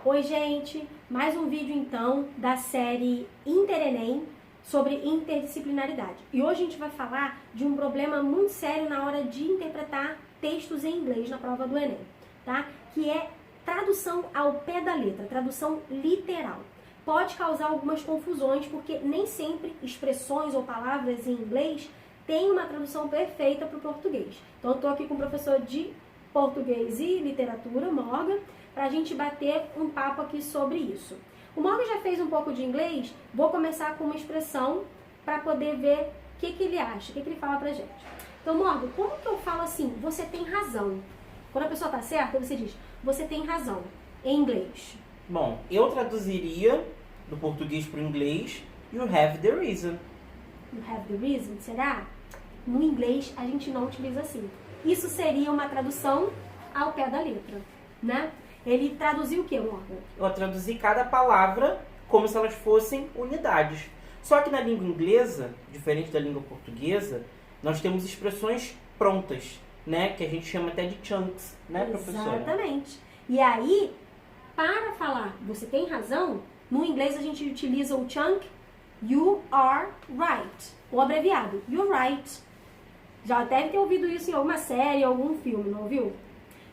Oi gente, mais um vídeo então da série InterEnem sobre interdisciplinaridade. E hoje a gente vai falar de um problema muito sério na hora de interpretar textos em inglês na prova do Enem, tá? Que é tradução ao pé da letra, tradução literal. Pode causar algumas confusões porque nem sempre expressões ou palavras em inglês têm uma tradução perfeita para o português. Então eu estou aqui com o professor de português e literatura, Morgan, para a gente bater um papo aqui sobre isso. O Morgan já fez um pouco de inglês, vou começar com uma expressão para poder ver o que ele acha, o que ele fala pra gente. Então, Morgan, como que eu falo assim, você tem razão? Quando a pessoa tá certa, você diz, você tem razão, em inglês. Bom, eu traduziria do português para o inglês, you have the reason. You have the reason, será? No inglês, a gente não utiliza assim. Isso seria uma tradução ao pé da letra, né? Ele traduziu o que, Morgan? Eu traduzi cada palavra como se elas fossem unidades. Só que na língua inglesa, diferente da língua portuguesa, nós temos expressões prontas, né? Que a gente chama até de chunks, né, professora? Exatamente. E aí, para falar você tem razão, no inglês a gente utiliza o chunk you are right, o abreviado you're right. Já deve ter ouvido isso em alguma série, algum filme, não ouviu?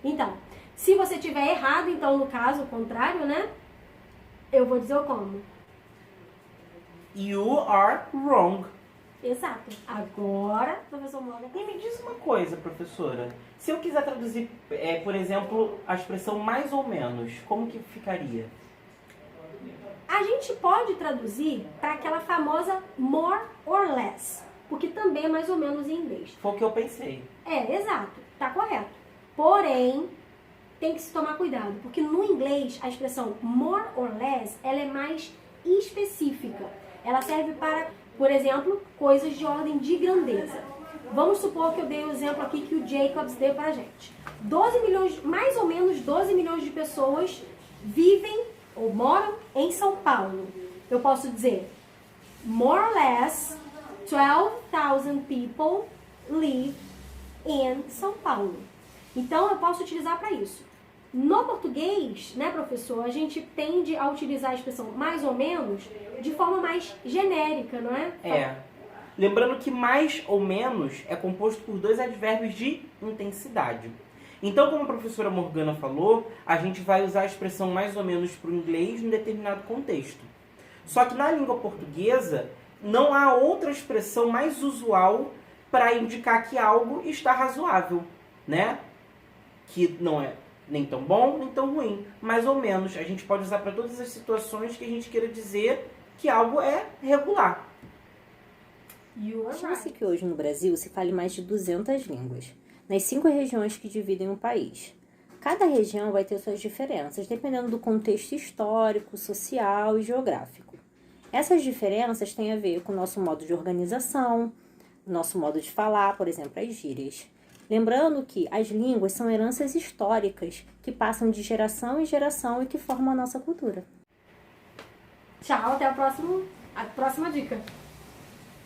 Então, se você tiver errado, então no caso, o contrário, né? Eu vou dizer como? You are wrong. Exato. Agora, professor Morgan. E me diz uma coisa, professora. Se eu quiser traduzir, por exemplo, a expressão mais ou menos, como que ficaria? A gente pode traduzir para aquela famosa more or less, porque também é mais ou menos em inglês. Foi o que eu pensei. É, exato. Tá correto. Porém, tem que se tomar cuidado, porque no inglês a expressão more or less, ela é mais específica. Ela serve para, por exemplo, coisas de ordem de grandeza. Vamos supor que eu dei o exemplo aqui que o Jacobs deu pra gente. 12 milhões, mais ou menos 12 milhões de pessoas vivem ou moram em São Paulo. Eu posso dizer, more or less, 12,000 people live in São Paulo. Então, eu posso utilizar para isso. No português, né, professor, a gente tende a utilizar a expressão mais ou menos de forma mais genérica, não é? É. Lembrando que mais ou menos é composto por dois advérbios de intensidade. Então, como a professora Morgana falou, a gente vai usar a expressão mais ou menos para o inglês em determinado contexto. Só que na língua portuguesa, não há outra expressão mais usual para indicar que algo está razoável, né? Que não é nem tão bom, nem tão ruim. Mais ou menos. A gente pode usar para todas as situações que a gente queira dizer que algo é regular. Estima-se que hoje no Brasil se fale mais de 200 línguas, nas 5 regiões que dividem o país. Cada região vai ter suas diferenças, dependendo do contexto histórico, social e geográfico. Essas diferenças têm a ver com o nosso modo de organização, nosso modo de falar, por exemplo, as gírias. Lembrando que as línguas são heranças históricas que passam de geração em geração e que formam a nossa cultura. Tchau, até a próxima dica.